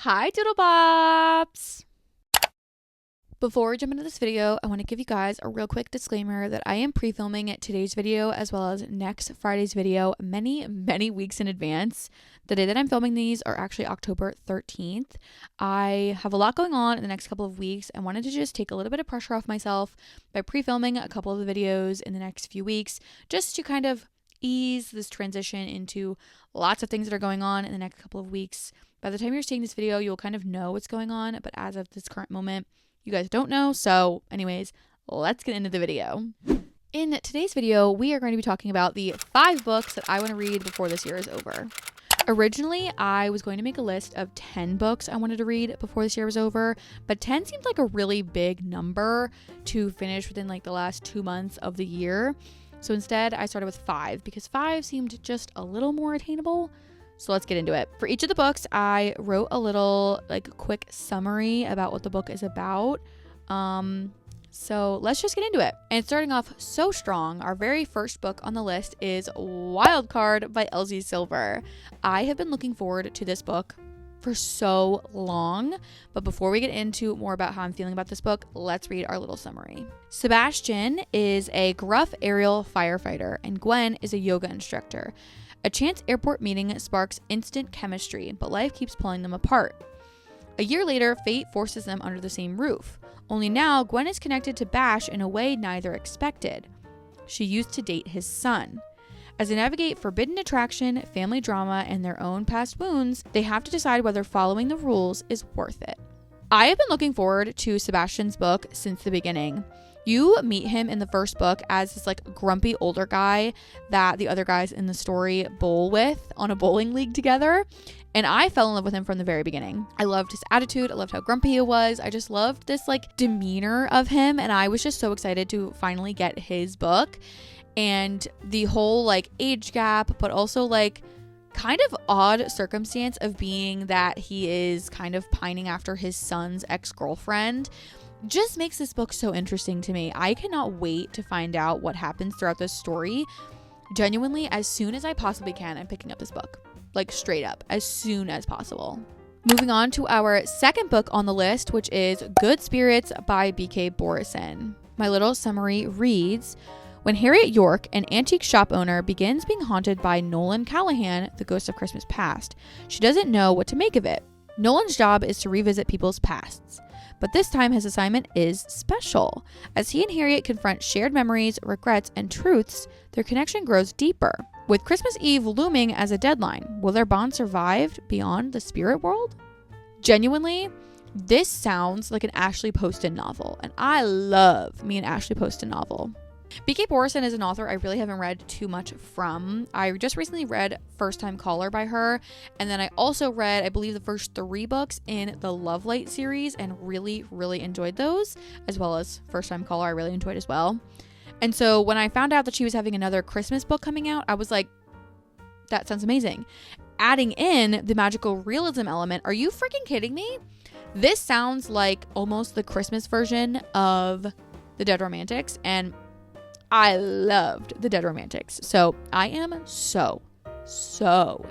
Hi Doodlebops! Before we jump into this video, I want to give you guys a real quick disclaimer that I am pre-filming today's video as well as next Friday's video many weeks in advance. The day that I'm filming these are actually October 13th. I have a lot going on in the next couple of weeks and wanted to just take a little bit of pressure off myself by pre-filming a couple of the videos in the next few weeks just to kind of ease this transition into lots of things that are going on in the next couple of weeks. By the time you're seeing this video, you'll kind of know what's going on, but as of this current moment, you guys don't know. So anyways, let's get into the video. In today's video, we are going to be talking about the 5 books that I want to read before this year is over. Originally, I was going to make a list of 10 books I wanted to read before this year was over, but 10 seemed like a really big number to finish within like the last 2 months of the year. So instead, I started with 5 because 5 seemed just a little more attainable. So let's get into it. For each of the books, I wrote a little quick summary about what the book is about. So let's just get into it. And starting off so strong, our very first book on the list is Wildcard by Elsie Silver. I have been looking forward to this book for so long, but before we get into more about how I'm feeling about this book, let's read our little summary. Sebastian is a gruff aerial firefighter, and Gwen is a yoga instructor. A chance airport meeting sparks instant chemistry, but life keeps pulling them apart. A year later, fate forces them under the same roof. Only now, Gwen is connected to Bash in a way neither expected. She used to date his son. As they navigate forbidden attraction, family drama, and their own past wounds, they have to decide whether following the rules is worth it. I have been looking forward to Sebastian's book since the beginning. You meet him in the first book as this grumpy older guy that the other guys in the story bowl with on a bowling league together. And I fell in love with him from the very beginning. I loved his attitude. I loved how grumpy he was. I just loved this demeanor of him. And I was just so excited to finally get his book. And the whole age gap, but also kind of odd circumstance of being that he is kind of pining after his son's ex-girlfriend just makes this book so interesting to me. I cannot wait to find out what happens throughout this story. Genuinely, as soon as I possibly can, I'm picking up this book. Straight up, as soon as possible. Moving on to our second book on the list, which is Good Spirits by B.K. Borison. My little summary reads, when Harriet York, an antique shop owner, begins being haunted by Nolan Callahan, the ghost of Christmas past, she doesn't know what to make of it. Nolan's job is to revisit people's pasts. But this time his assignment is special. As he and Harriet confront shared memories, regrets, and truths, their connection grows deeper. With Christmas Eve looming as a deadline, will their bond survive beyond the spirit world? Genuinely, this sounds like an Ashley Poston novel, and I love me an Ashley Poston novel. B.K. Borison is an author I really haven't read too much from. I just recently read First Time Caller by her, and then I also read, I believe, the first 3 books in the Lovelight series and really enjoyed those, as well as First Time Caller I really enjoyed as well. And so when I found out that she was having another Christmas book coming out, I was like, that sounds amazing. Adding in the magical realism element, are you freaking kidding me? This sounds like almost the Christmas version of The Dead Romantics, and I loved The Dead Romantics. So I am so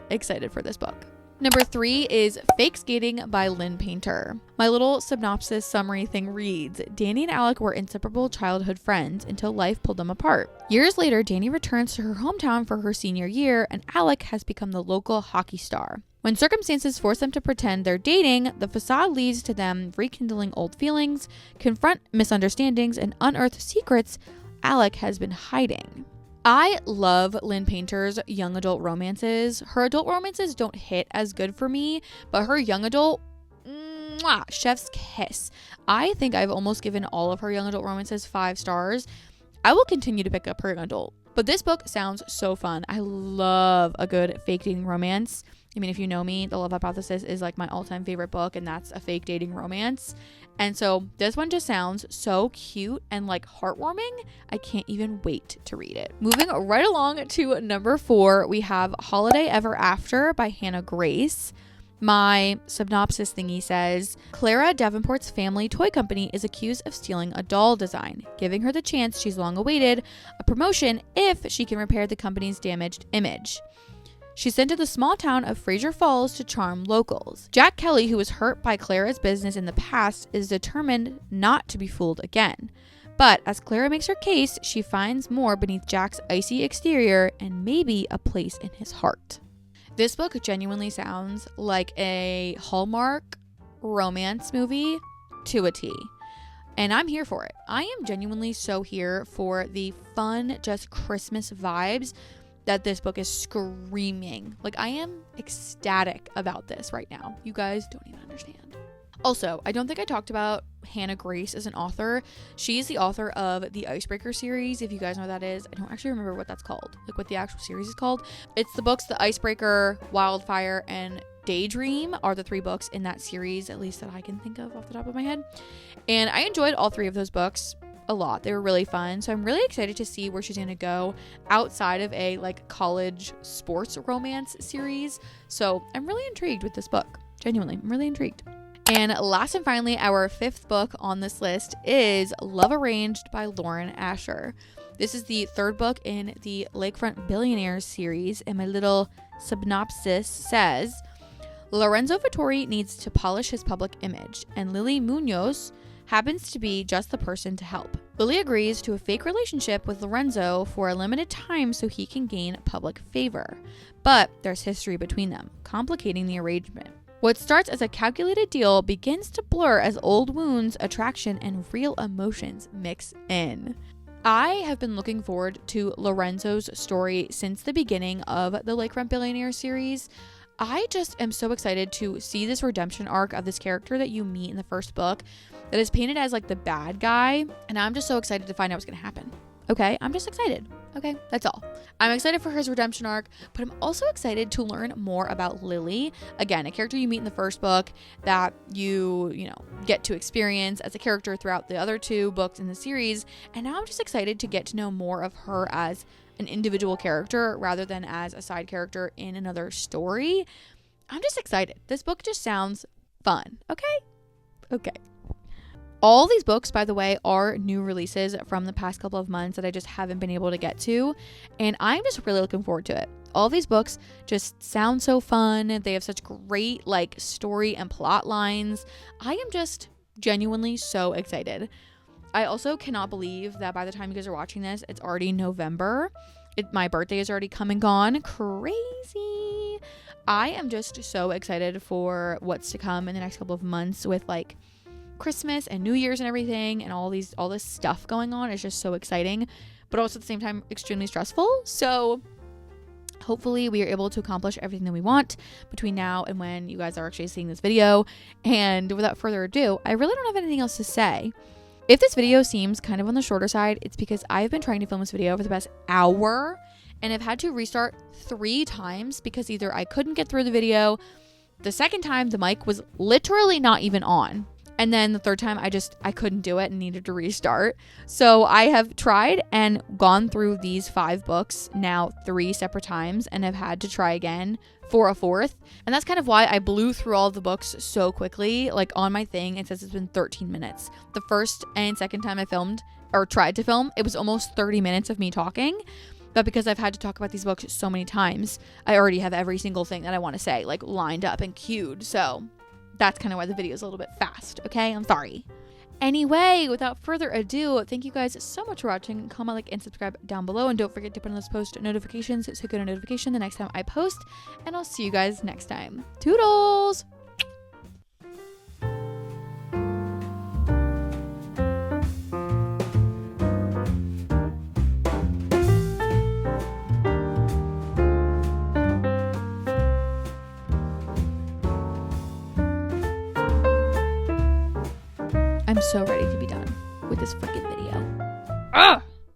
excited for this book. Number 3 is Fake Skating by Lynn Painter. My little synopsis summary thing reads, Danny and Alec were inseparable childhood friends until life pulled them apart. Years later, Danny returns to her hometown for her senior year, and Alec has become the local hockey star. When circumstances force them to pretend they're dating, the facade leads to them rekindling old feelings, confront misunderstandings, and unearth secrets Alec has been hiding. I love Lynn Painter's young adult romances. Her adult romances don't hit as good for me, but her young adult, chef's kiss. I think I've almost given all of her young adult romances 5 stars. I will continue to pick up her young adult. But this book sounds so fun. I love a good fake dating romance. I mean, if you know me, The Love Hypothesis is my all-time favorite book, and that's a fake dating romance. And so this one just sounds so cute and heartwarming. I can't even wait to read it. Moving right along to number 4, we have Holiday Ever After by Hannah Grace. My synopsis thingy says, Clara Davenport's family toy company is accused of stealing a doll design, giving her the chance she's long awaited, a promotion if she can repair the company's damaged image. She's sent to the small town of Fraser Falls to charm locals. Jack Kelly, who was hurt by Clara's business in the past, is determined not to be fooled again. But as Clara makes her case, she finds more beneath Jack's icy exterior and maybe a place in his heart. This book genuinely sounds like a Hallmark romance movie to a T. And I'm here for it. I am genuinely so here for the fun, just Christmas vibes that this book is screaming. Like, I am ecstatic about this right now. You guys don't even understand. Also, I don't think I talked about Hannah Grace as an author. She is the author of the Icebreaker series. If you guys know what that is, I don't actually remember what that's called, like what the actual series is called. It's the books, The Icebreaker, Wildfire, and Daydream are the 3 books in that series, at least that I can think of off the top of my head. And I enjoyed all 3 of those books a lot. They were really fun. So I'm really excited to see where she's going to go outside of a like college sports romance series. So I'm really intrigued with this book. Genuinely, I'm really intrigued. And last and finally, our 5th book on this list is Love Arranged by Lauren Asher. This is the 3rd book in the Lakefront Billionaires series, and my little synopsis says, Lorenzo Vittori needs to polish his public image, and Lily Munoz happens to be just the person to help. Lily agrees to a fake relationship with Lorenzo for a limited time so he can gain public favor. But there's history between them, complicating the arrangement. What starts as a calculated deal begins to blur as old wounds, attraction, and real emotions mix in. I have been looking forward to Lorenzo's story since the beginning of the Lakefront Billionaire series. I just am so excited to see this redemption arc of this character that you meet in the 1st book that is painted as like the bad guy. And I'm just so excited to find out what's going to happen. Okay, I'm just excited. Okay, that's all. I'm excited for his redemption arc, but I'm also excited to learn more about Lily. Again, a character you meet in the 1st book that you get to experience as a character throughout the other 2 books in the series. And now I'm just excited to get to know more of her as an individual character rather than as a side character in another story. I'm just excited. This book just sounds fun. Okay. All these books, by the way, are new releases from the past couple of months that I just haven't been able to get to. And I'm just really looking forward to it. All these books just sound so fun. They have such great like story and plot lines. I am just genuinely so excited. I also cannot believe that by the time you guys are watching this, it's already November. My birthday is already come and gone. Crazy. I am just so excited for what's to come in the next couple of months with like Christmas and New Year's and everything, and all this stuff going on is just so exciting, but also at the same time extremely stressful. So hopefully we are able to accomplish everything that we want between now and when you guys are actually seeing this video. And without further ado, I really don't have anything else to say. If this video seems kind of on the shorter side, it's because I've been trying to film this video for the past hour and I've had to restart 3 times because either I couldn't get through the video, the 2nd time the mic was literally not even on, and then the 3rd time I couldn't do it and needed to restart. So I have tried and gone through these 5 books now 3 separate times and have had to try again for a 4th. And that's kind of why I blew through all the books so quickly. Like on my thing, it says it's been 13 minutes. The 1st and 2nd time I filmed or tried to film, it was almost 30 minutes of me talking. But because I've had to talk about these books so many times, I already have every single thing that I want to say like lined up and queued. So that's kind of why the video is a little bit fast, okay? I'm sorry. Anyway, without further ado, thank you guys so much for watching. Comment, like, and subscribe down below. And don't forget to put on those post notifications so you get a notification the next time I post. And I'll see you guys next time. Toodles! I'm so ready to be done with this freaking video. Ah!